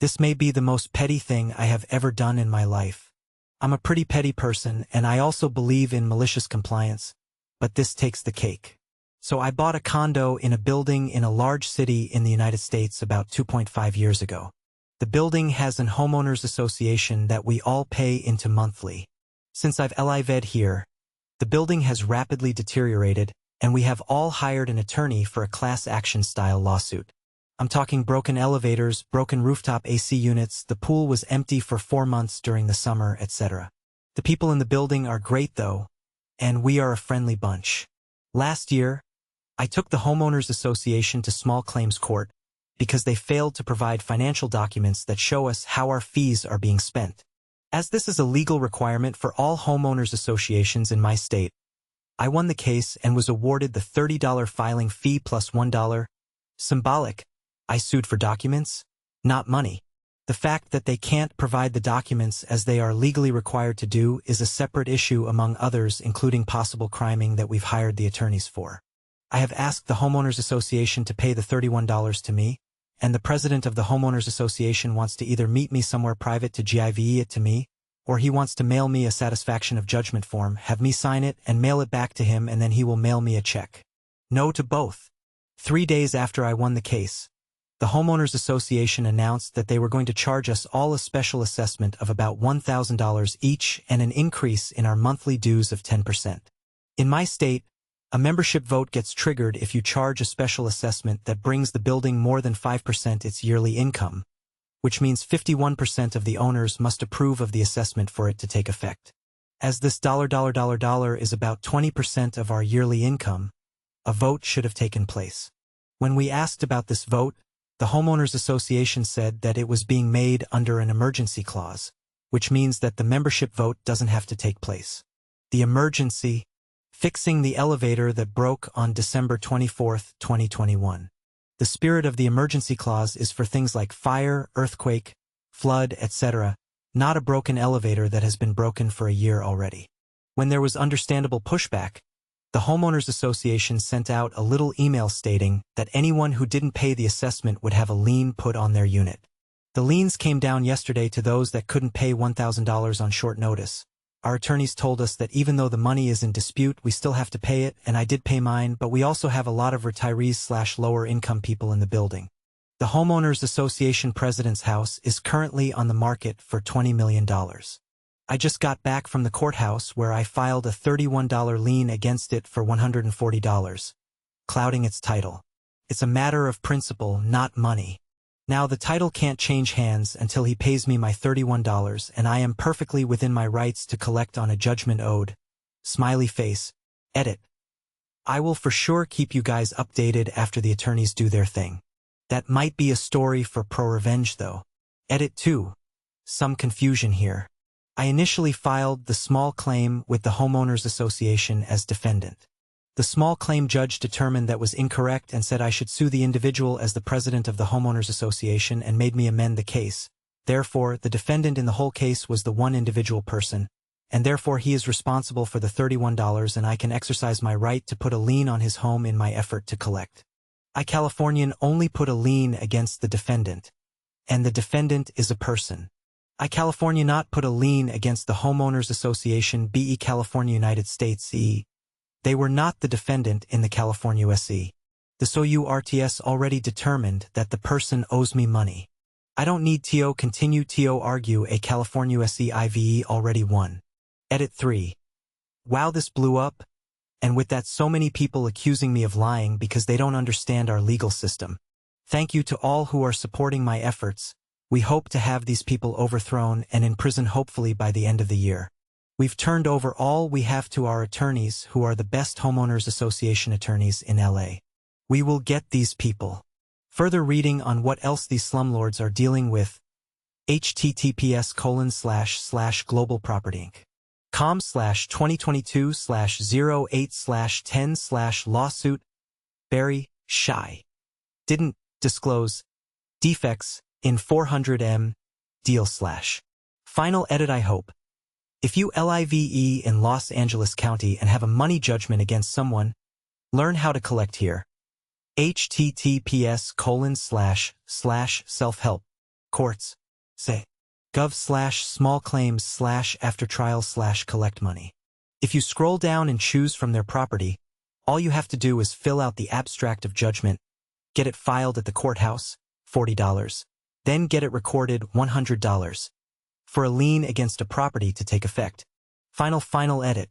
This may be the most petty thing I have ever done in my life. I'm a pretty petty person, and I also believe in malicious compliance, but this takes the cake. So I bought a condo in a building in a large city in the United States about 2.5 years ago. The building has an homeowners association that we all pay into monthly. Since I've lived here, the building has rapidly deteriorated, and we have all hired an attorney for a class action style lawsuit. I'm talking broken elevators, broken rooftop AC units, the pool was empty for 4 months during the summer, etc. The people in the building are great though, and we are a friendly bunch. Last year, I took the homeowners association to small claims court because they failed to provide financial documents that show us how our fees are being spent. As this is a legal requirement for all homeowners associations in my state, I won the case and was awarded the $30 filing fee plus $1. Symbolic. I sued for documents, not money. The fact that they can't provide the documents as they are legally required to do is a separate issue among others, including possible criming that we've hired the attorneys for. I have asked the homeowners association to pay the $31 to me, and the president of the homeowners association wants to either meet me somewhere private to give it to me, or he wants to mail me a satisfaction of judgment form, have me sign it and mail it back to him, and then he will mail me a check. No to both. 3 days after I won the case, the homeowners association announced that they were going to charge us all a special assessment of about $1,000 each and an increase in our monthly dues of 10%. In my state, a membership vote gets triggered if you charge a special assessment that brings the building more than 5% its yearly income, which means 51% of the owners must approve of the assessment for it to take effect. As this $$ is about 20% of our yearly income, a vote should have taken place. When we asked about this vote, the homeowners association said that it was being made under an emergency clause, which means that the membership vote doesn't have to take place. The emergency: fixing the elevator that broke on December 24, 2021. The spirit of the emergency clause is for things like fire, earthquake, flood, etc., not a broken elevator that has been broken for a year already. When there was understandable pushback, the homeowners association sent out a little email stating that anyone who didn't pay the assessment would have a lien put on their unit. The liens came down yesterday to those that couldn't pay $1,000 on short notice. Our attorneys told us that even though the money is in dispute, we still have to pay it, and I did pay mine, but we also have a lot of retirees/lower income people in the building. The homeowners association president's house is currently on the market for $20 million. I just got back from the courthouse where I filed a $31 lien against it for $140, clouding its title. It's a matter of principle, not money. Now the title can't change hands until he pays me my $31, and I am perfectly within my rights to collect on a judgment owed. Smiley face. Edit. I will for sure keep you guys updated after the attorneys do their thing. That might be a story for pro-revenge though. Edit 2. Some confusion here. I initially filed the small claim with the homeowners association as defendant. The small claim judge determined that was incorrect and said I should sue the individual as the president of the homeowners association and made me amend the case. Therefore, the defendant in the whole case was the one individual person, and therefore he is responsible for the $31, and I can exercise my right to put a lien on his home in my effort to collect. I, Californian, only put a lien against the defendant, and the defendant is a person. I, California, not put a lien against the homeowners association BE California United States E. They were not the defendant in the California SE. The SOURTS already determined that the person owes me money. I don't need to continue to argue. A California SE IVE already won. Edit 3. Wow, this blew up. And with that, so many people accusing me of lying because they don't understand our legal system. Thank you to all who are supporting my efforts. We hope to have these people overthrown and in prison hopefully by the end of the year. We've turned over all we have to our attorneys, who are the best homeowners association attorneys in LA. We will get these people. Further reading on what else these slumlords are dealing with: https://globalproperty.com/2022/08/10/lawsuit. Barry, shy. Didn't disclose defects in 400M deal/. Final edit. I hope. If you live in Los Angeles County and have a money judgment against someone, learn how to collect here. https://selfhelp Courts. Say. Gov/small claims/after trial/collect money. If you scroll down and choose from their property, all you have to do is fill out the abstract of judgment, get it filed at the courthouse, $40, then get it recorded, $100, for a lien against a property to take effect. Final edit.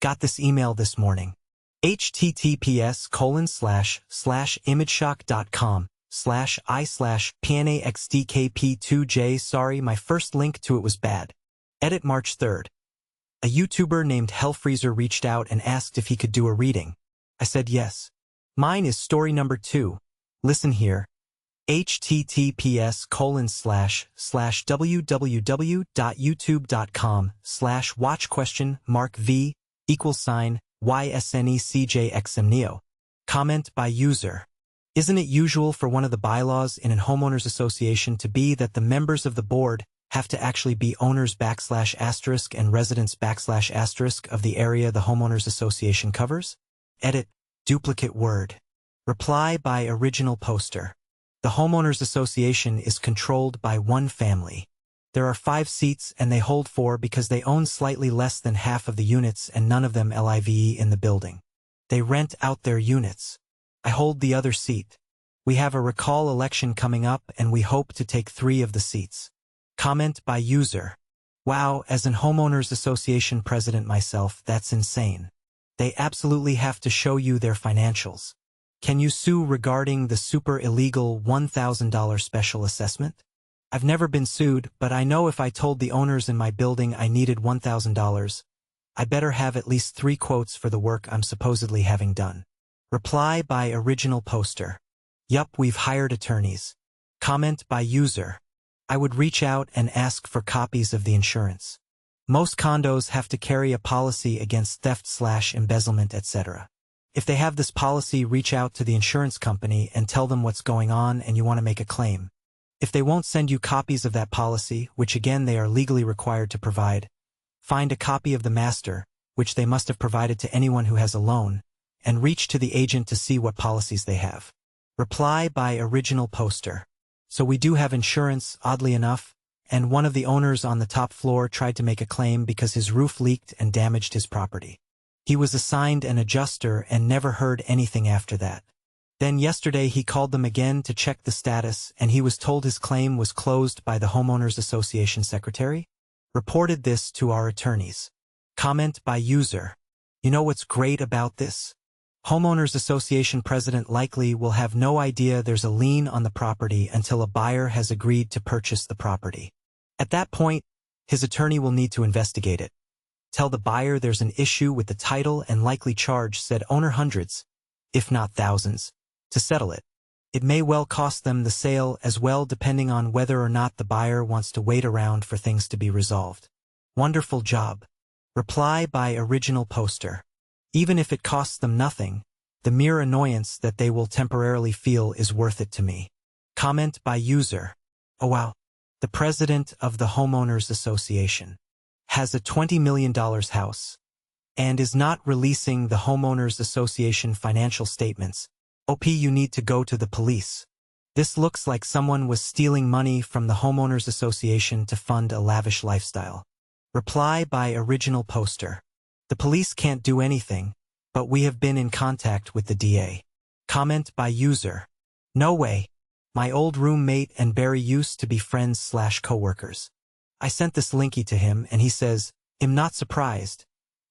Got this email this morning. https://imageshock.com/i/pnaxdkp2j. Sorry, my first link to it was bad. Edit March 3rd. A YouTuber named Hellfreezer reached out and asked if he could do a reading. I said yes. Mine is story number 2. Listen here. https://www.youtube.com/watch?v=YSNECJXMNEO. Comment by user. Isn't it usual for one of the bylaws in a homeowners association to be that the members of the board have to actually be owners /* and residents / of the area the homeowners association covers? Edit. Duplicate word. Reply by original poster. The homeowners association is controlled by one family. There are 5 seats and they hold 4 because they own slightly less than half of the units and none of them live in the building. They rent out their units. I hold the other seat. We have a recall election coming up and we hope to take 3 of the seats. Comment by user. Wow, as an homeowners association president myself, that's insane. They absolutely have to show you their financials. Can you sue regarding the super illegal $1,000 special assessment? I've never been sued, but I know if I told the owners in my building I needed $1,000, I better have at least 3 quotes for the work I'm supposedly having done. Reply by original poster. Yup, we've hired attorneys. Comment by user. I would reach out and ask for copies of the insurance. Most condos have to carry a policy against theft/embezzlement, etc. If they have this policy, reach out to the insurance company and tell them what's going on and you want to make a claim. If they won't send you copies of that policy, which again they are legally required to provide, find a copy of the master, which they must have provided to anyone who has a loan, and reach to the agent to see what policies they have. Reply by original poster. So we do have insurance, oddly enough, and one of the owners on the top floor tried to make a claim because his roof leaked and damaged his property. He was assigned an adjuster and never heard anything after that. Then yesterday he called them again to check the status and he was told his claim was closed by the homeowners association secretary. Reported this to our attorneys. Comment by user. You know what's great about this? Homeowners association president likely will have no idea there's a lien on the property until a buyer has agreed to purchase the property. At that point, his attorney will need to investigate it. Tell the buyer there's an issue with the title and likely charge said owner hundreds, if not thousands, to settle it. It may well cost them the sale as well, depending on whether or not the buyer wants to wait around for things to be resolved. Wonderful job. Reply by original poster. Even if it costs them nothing, the mere annoyance that they will temporarily feel is worth it to me. Comment by user. Oh wow. The president of the homeowners association has a $20 million house and is not releasing the homeowners association financial statements. OP, you need to go to the police. This looks like someone was stealing money from the homeowners association to fund a lavish lifestyle. Reply by original poster. The police can't do anything, but we have been in contact with the DA. Comment by user. No way. My old roommate and Barry used to be friends/co-workers. I sent this linky to him and he says, "I'm not surprised.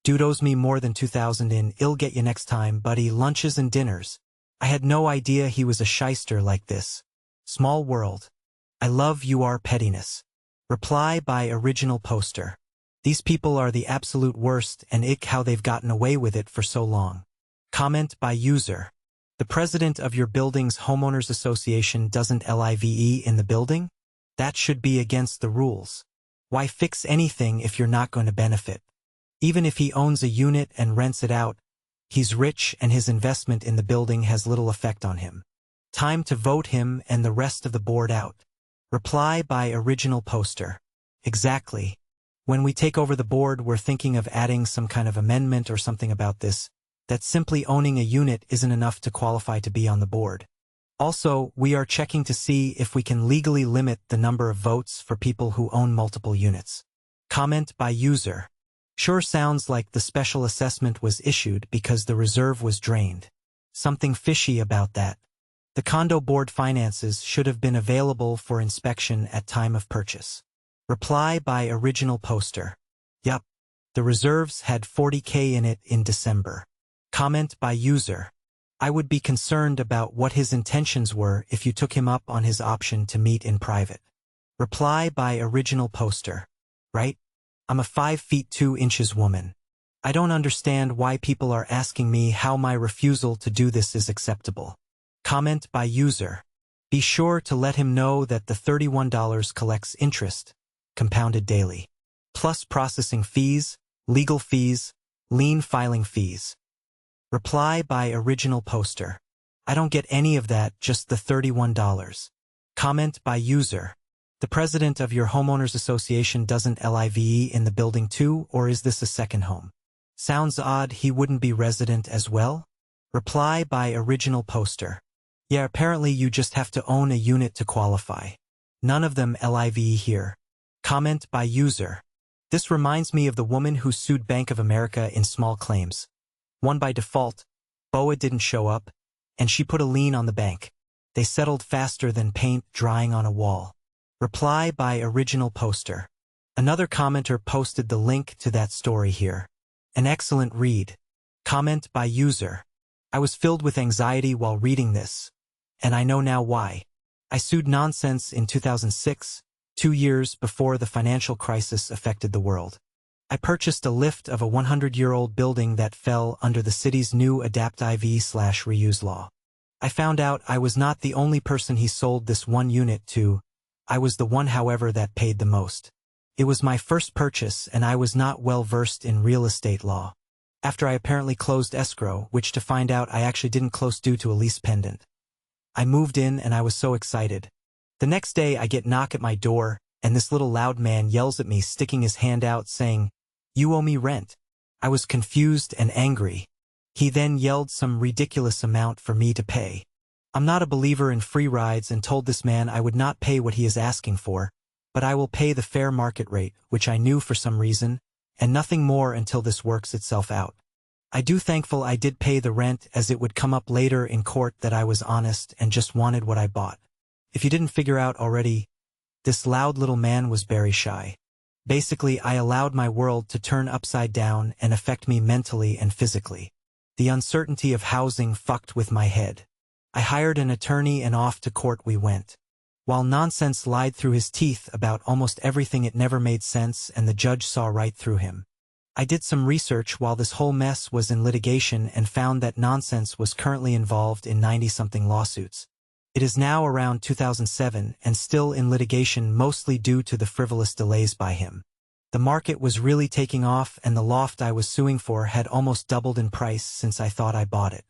Dude owes me more than 2,000 in, I'll get you next time, buddy, lunches and dinners." I had no idea he was a shyster like this. Small world. I love your pettiness. Reply by original poster. These people are the absolute worst and ick how they've gotten away with it for so long. Comment by user. The president of your building's homeowners association doesn't live in the building? That should be against the rules. Why fix anything if you're not going to benefit? Even if he owns a unit and rents it out, he's rich and his investment in the building has little effect on him. Time to vote him and the rest of the board out. Reply by original poster. Exactly. When we take over the board, we're thinking of adding some kind of amendment or something about this, that simply owning a unit isn't enough to qualify to be on the board. Also, we are checking to see if we can legally limit the number of votes for people who own multiple units. Comment by user. Sure sounds like the special assessment was issued because the reserve was drained. Something fishy about that. The condo board finances should have been available for inspection at time of purchase. Reply by original poster. Yup. The reserves had 40K in it in December. Comment by user. I would be concerned about what his intentions were if you took him up on his option to meet in private. Reply by original poster. Right? I'm a 5 feet 2 inches woman. I don't understand why people are asking me how my refusal to do this is acceptable. Comment by user. Be sure to let him know that the $31 collects interest, compounded daily, plus processing fees, legal fees, lien filing fees. Reply by original poster. I don't get any of that, just the $31. Comment by user. The president of your homeowners association doesn't live in the building too, or is this a second home? Sounds odd, he wouldn't be resident as well? Reply by original poster. Yeah, apparently you just have to own a unit to qualify. None of them live here. Comment by user. This reminds me of the woman who sued Bank of America in small claims. One by default, BOA didn't show up, and she put a lien on the bank. They settled faster than paint drying on a wall. Reply by original poster. Another commenter posted the link to that story here. An excellent read. Comment by user. I was filled with anxiety while reading this, and I know now why. I sued Nonsense in 2006, 2 years before the financial crisis affected the world. I purchased a lift of a 100-year-old building that fell under the city's new Adapt IV/reuse law. I found out I was not the only person he sold this one unit to. I was the one, however, that paid the most. It was my first purchase, and I was not well versed in real estate law. After I apparently closed escrow, which to find out I actually didn't close due to a lease pendant. I moved in and I was so excited. The next day I get knock at my door, and this little loud man yells at me, sticking his hand out saying, "You owe me rent." I was confused and angry. He then yelled some ridiculous amount for me to pay. I'm not a believer in free rides and told this man I would not pay what he is asking for, but I will pay the fair market rate, which I knew for some reason, and nothing more until this works itself out. I do thankful I did pay the rent, as it would come up later in court that I was honest and just wanted what I bought. If you didn't figure out already, this loud little man was very shy. Basically, I allowed my world to turn upside down and affect me mentally and physically. The uncertainty of housing fucked with my head. I hired an attorney and off to court we went. While Nonsense lied through his teeth about almost everything, it never made sense, and the judge saw right through him. I did some research while this whole mess was in litigation and found that Nonsense was currently involved in 90-something lawsuits. It is now around 2007 and still in litigation, mostly due to the frivolous delays by him. The market was really taking off, and the loft I was suing for had almost doubled in price since I thought I bought it.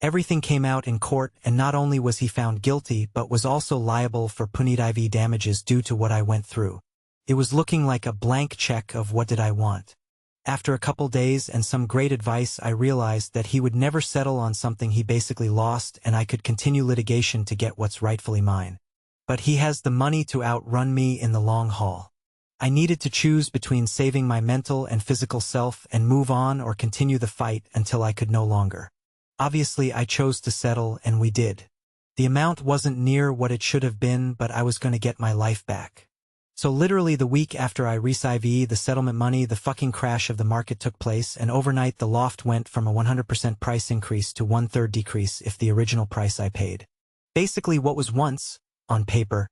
Everything came out in court, and not only was he found guilty but was also liable for punitive damages due to what I went through. It was looking like a blank check of what did I want. After a couple days and some great advice, I realized that he would never settle on something he basically lost, and I could continue litigation to get what's rightfully mine. But he has the money to outrun me in the long haul. I needed to choose between saving my mental and physical self and move on, or continue the fight until I could no longer. Obviously, I chose to settle, and we did. The amount wasn't near what it should have been, but I was going to get my life back. So literally the week after I received the settlement money, the fucking crash of the market took place, and overnight the loft went from a 100% price increase to 1/3 decrease if the original price I paid. Basically what was once, on paper,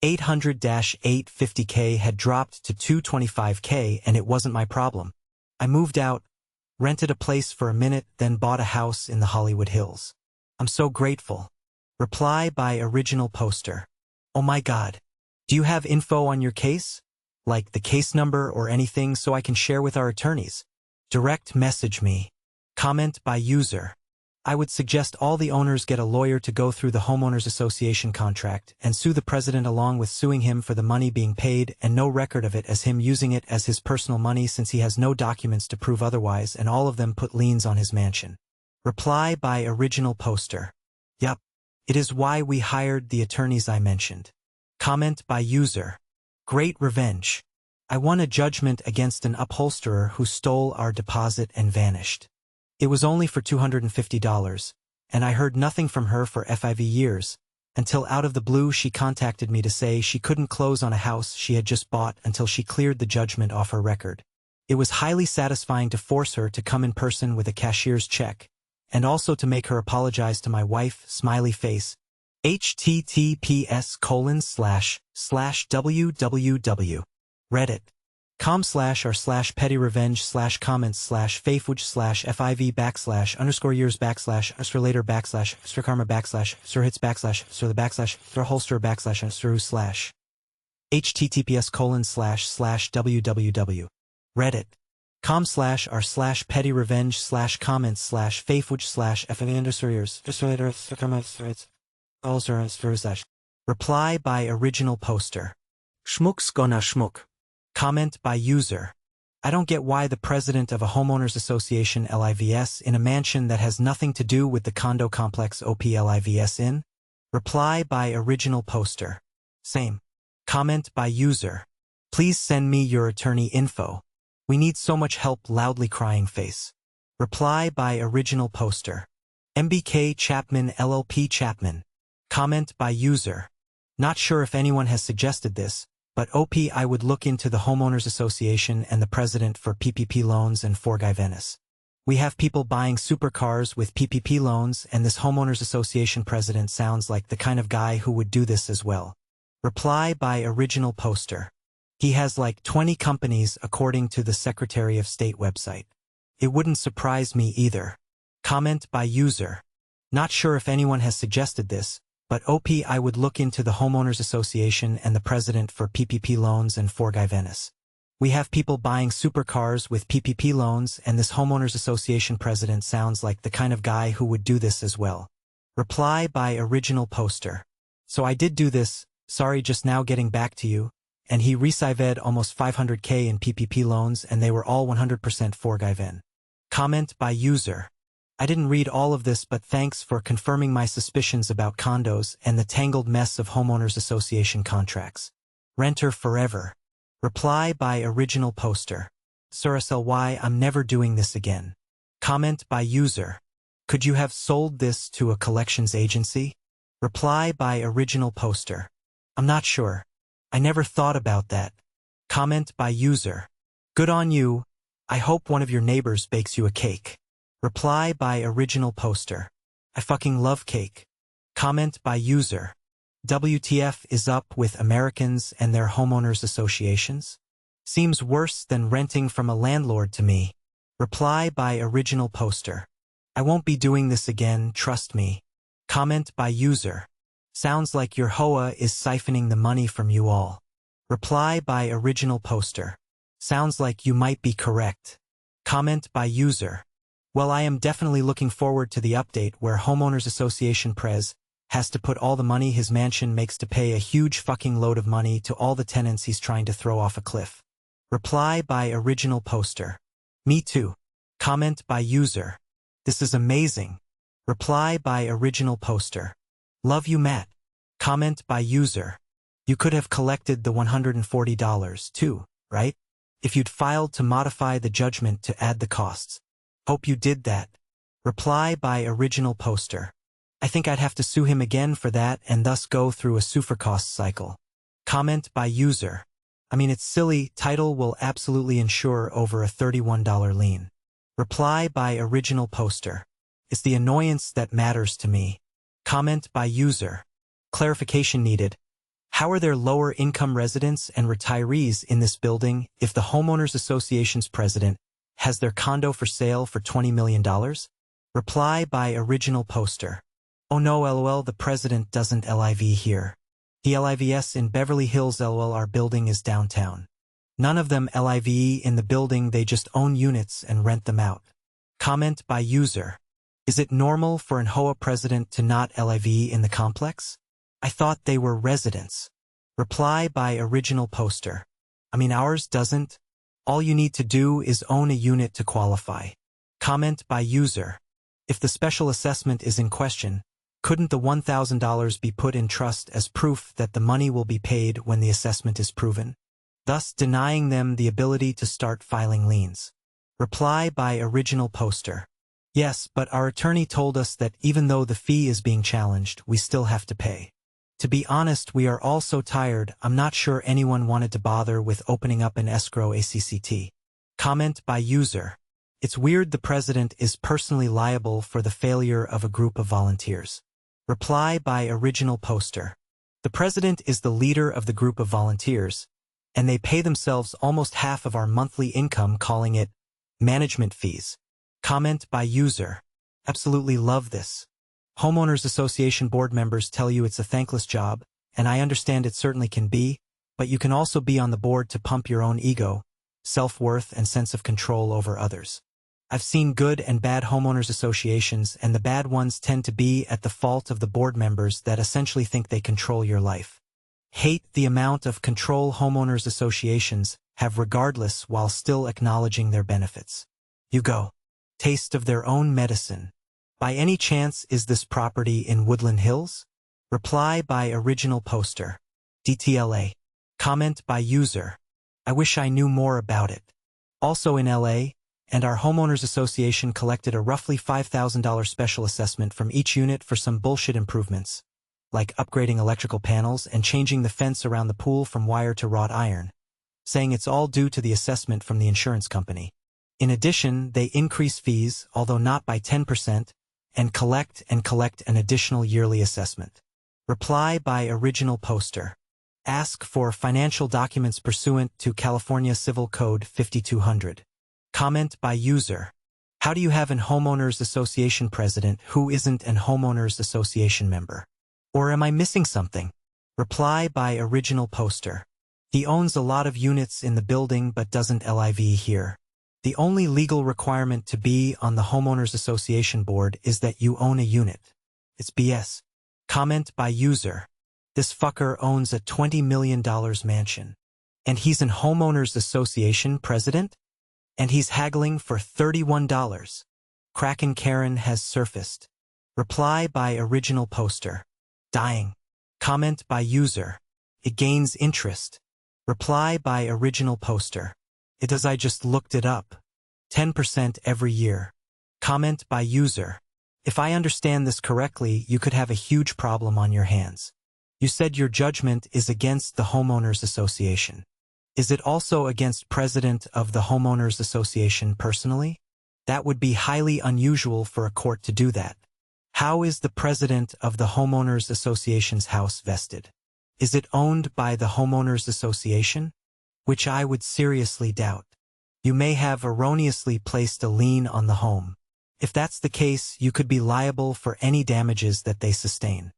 800-850K had dropped to 225K, and it wasn't my problem. I moved out, rented a place for a minute, then bought a house in the Hollywood Hills. I'm so grateful. Reply by original poster. Oh my God. Do you have info on your case? Like the case number or anything so I can share with our attorneys? Direct message me. Comment by user. I would suggest all the owners get a lawyer to go through the homeowners association contract and sue the president along with suing him for the money being paid and no record of it as him using it as his personal money, since he has no documents to prove otherwise, and all of them put liens on his mansion. Reply by original poster. Yup. It is why we hired the attorneys I mentioned. Comment by user. Great revenge. I won a judgment against an upholsterer who stole our deposit and vanished. It was only for $250, and I heard nothing from her for 5 years, until out of the blue she contacted me to say she couldn't close on a house she had just bought until she cleared the judgment off her record. It was highly satisfying to force her to come in person with a cashier's check, and also to make her apologize to my wife, smiley face. https://www. reddit.com/r/pettyrevenge/faveage/underscore years/sirhits/sirholster/sirholster/sirholster/. https://www. reddit.com/r/pettyrevenge/comments/faveage/f_years. Reply by original poster. Schmuck's gonna schmuck. Comment by user. I don't get why the president of a homeowners association lives in a mansion that has nothing to do with the condo complex lives in. Reply by original poster. Same. Comment by user. Please send me your attorney info. We need so much help, loudly crying face. Reply by original poster. MBK Chapman LLP Chapman. Comment by user. Not sure if anyone has suggested this, but I would look into the homeowners association and the president for PPP loans and Forguy Venice. We have people buying supercars with PPP loans, and this homeowners association president sounds like the kind of guy who would do this as well. Reply by original poster. He has like 20 companies according to the Secretary of State website. It wouldn't surprise me either. Comment by user. Not sure if anyone has suggested this, but I would look into the homeowners association and the president for PPP loans and Forguy Venice. We have people buying supercars with PPP loans, and this homeowners association president sounds like the kind of guy who would do this as well. Reply by original poster. So I did do this, sorry, just now getting back to you. And he received almost $500K in PPP loans, and they were all 100% Forguy Ven. Comment by user. I didn't read all of this, but thanks for confirming my suspicions about condos and the tangled mess of homeowners association contracts. Renter forever. Reply by original poster. SLY, I'm never doing this again. Comment by user. Could you have sold this to a collections agency? Reply by original poster. I'm not sure. I never thought about that. Comment by user. Good on you. I hope one of your neighbors bakes you a cake. Reply by original poster. I fucking love cake. Comment by user. WTF is up with Americans and their homeowners associations? Seems worse than renting from a landlord to me. Reply by original poster. I won't be doing this again, trust me. Comment by user. Sounds like your HOA is siphoning the money from you all. Reply by original poster. Sounds like you might be correct. Comment by user. Well, I am definitely looking forward to the update where homeowners association prez has to put all the money his mansion makes to pay a huge fucking load of money to all the tenants he's trying to throw off a cliff. Reply by original poster. Me too. Comment by user. This is amazing. Reply by original poster. Love you, Matt. Comment by user. You could have collected the $140 too, right? If you'd filed to modify the judgment to add the costs. Hope you did that. Reply by original poster. I think I'd have to sue him again for that and thus go through a sue for costs cycle. Comment by user. I mean, it's silly, title will absolutely insure over a $31 lien. Reply by original poster. It's the annoyance that matters to me. Comment by user. Clarification needed. How are there lower income residents and retirees in this building if the homeowners association's president has their condo for sale for $20 million? Reply by original poster. Oh no, lol, the president doesn't live here. He lives in Beverly Hills, lol, our building is downtown. None of them live in the building, they just own units and rent them out. Comment by user. Is it normal for an HOA president to not live in the complex? I thought they were residents. Reply by original poster. I mean, ours doesn't. All you need to do is own a unit to qualify. Comment by user. If the special assessment is in question, Couldn't the $1,000 be put in trust as proof that the money will be paid when the assessment is proven, thus denying them the ability to start filing liens? Reply by original poster. Yes, but our attorney told us that even though the fee is being challenged, we still have to pay. To be honest, we are all so tired, I'm not sure anyone wanted to bother with opening up an escrow ACCT. Comment by user. It's weird the president is personally liable for the failure of a group of volunteers. Reply by original poster. The president is the leader of the group of volunteers, and they pay themselves almost half of our monthly income, calling it management fees. Comment by user. Absolutely love this. Homeowners Association board members tell you it's a thankless job, and I understand it certainly can be, but you can also be on the board to pump your own ego, self-worth, and sense of control over others. I've seen good and bad homeowners associations, and the bad ones tend to be at the fault of the board members that essentially think they control your life. Hate the amount of control homeowners associations have regardless while still acknowledging their benefits. You go. Taste of their own medicine. By any chance is this property in Woodland Hills? Reply by original poster. DTLA. Comment by user. I wish I knew more about it. Also in LA, and our homeowners association collected a roughly $5,000 special assessment from each unit for some bullshit improvements, like upgrading electrical panels and changing the fence around the pool from wire to wrought iron, saying it's all due to the assessment from the insurance company. In addition, they increase fees, although not by 10%, and collect an additional yearly assessment. Reply by original poster. Ask for financial documents pursuant to California Civil Code 5200. Comment by user. How do you have an homeowners association president who isn't an homeowners association member? Or am I missing something? Reply by original poster. He owns a lot of units in the building but doesn't live here. The only legal requirement to be on the homeowners association board is that you own a unit. It's BS. Comment by user. This fucker owns a $20 million mansion. And he's an homeowners association president? And he's haggling for $31. Kraken Karen has surfaced. Reply by original poster. Dying. Comment by user. It gains interest. Reply by original poster. It does. I just looked it up. 10% every year. Comment by user. If I understand this correctly, you could have a huge problem on your hands. You said your judgment is against the homeowners association. Is it also against president of the homeowners association personally? That would be highly unusual for a court to do that. How is the president of the homeowners association's house vested? Is it owned by the homeowners association? Which I would seriously doubt. You may have erroneously placed a lien on the home. If that's the case, you could be liable for any damages that they sustain.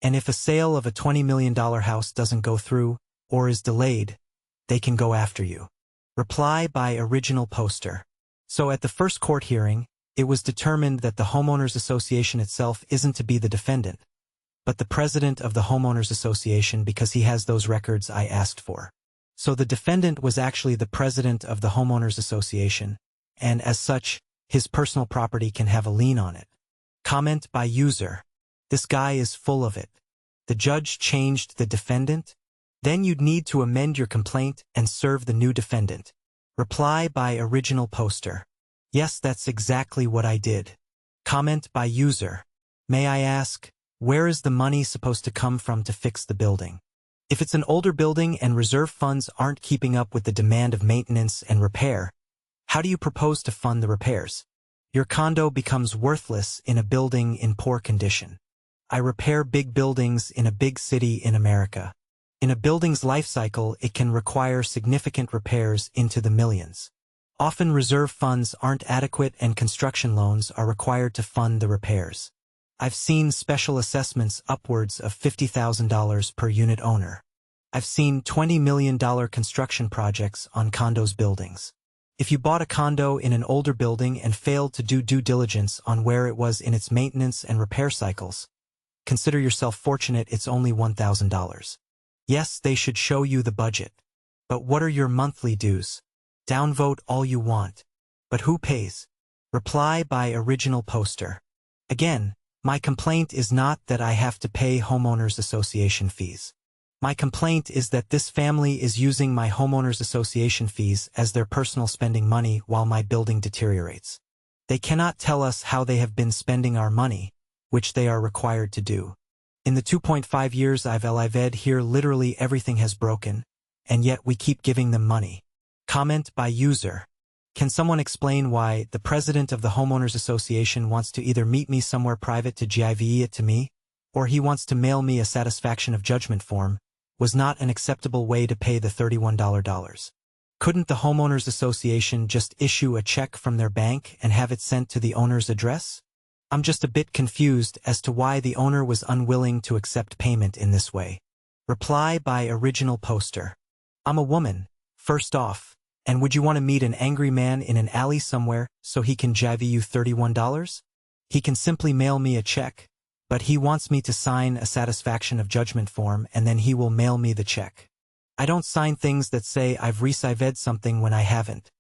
And if a sale of a $20 million house doesn't go through, or is delayed, they can go after you. Reply by original poster. So at the first court hearing, it was determined that the homeowners association itself isn't to be the defendant, but the president of the homeowners association because he has those records I asked for. So the defendant was actually the president of the homeowners association, and as such, his personal property can have a lien on it. Comment by user. This guy is full of it. The judge changed the defendant? Then you'd need to amend your complaint and serve the new defendant. Reply by original poster. Yes, that's exactly what I did. Comment by user. May I ask, where is the money supposed to come from to fix the building? If it's an older building and reserve funds aren't keeping up with the demand of maintenance and repair, how do you propose to fund the repairs? Your condo becomes worthless in a building in poor condition. I repair big buildings in a big city in America. In a building's life cycle, it can require significant repairs into the millions. Often reserve funds aren't adequate and construction loans are required to fund the repairs. I've seen special assessments upwards of $50,000 per unit owner. I've seen $20 million construction projects on condos buildings. If you bought a condo in an older building and failed to do due diligence on where it was in its maintenance and repair cycles, consider yourself fortunate it's only $1,000. Yes, they should show you the budget. But what are your monthly dues? Downvote all you want. But who pays? Reply by original poster. Again, My complaint is not that I have to pay homeowners association fees. My complaint is that this family is using my homeowners association fees as their personal spending money while my building deteriorates. They cannot tell us how they have been spending our money, which they are required to do. In the 2.5 years I've lived here, literally everything has broken, and yet we keep giving them money. Comment by user. Can someone explain why the president of the homeowners association wants to either meet me somewhere private to give it to me, or he wants to mail me a satisfaction of judgment form? Was not an acceptable way to pay the $31. Couldn't the homeowners association just issue a check from their bank and have it sent to the owner's address? I'm just a bit confused as to why the owner was unwilling to accept payment in this way. Reply by original poster. I'm a woman, first off, and would you want to meet an angry man in an alley somewhere so he can give you $31? He can simply mail me a check, but he wants me to sign a satisfaction of judgment form and then he will mail me the check. I don't sign things that say I've received something when I haven't.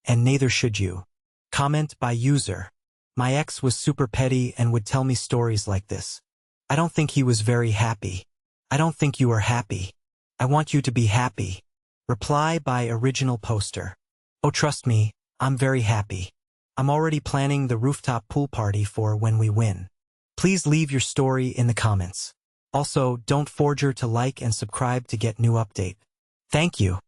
And neither should you. Comment by user. My ex was super petty and would tell me stories like this. I don't think he was very happy. I don't think you are happy. I want you to be happy. Reply by original poster. Oh, trust me, I'm very happy. I'm already planning the rooftop pool party for when we win. Please leave your story in the comments. Also, don't forget to like and subscribe to get new update. Thank you.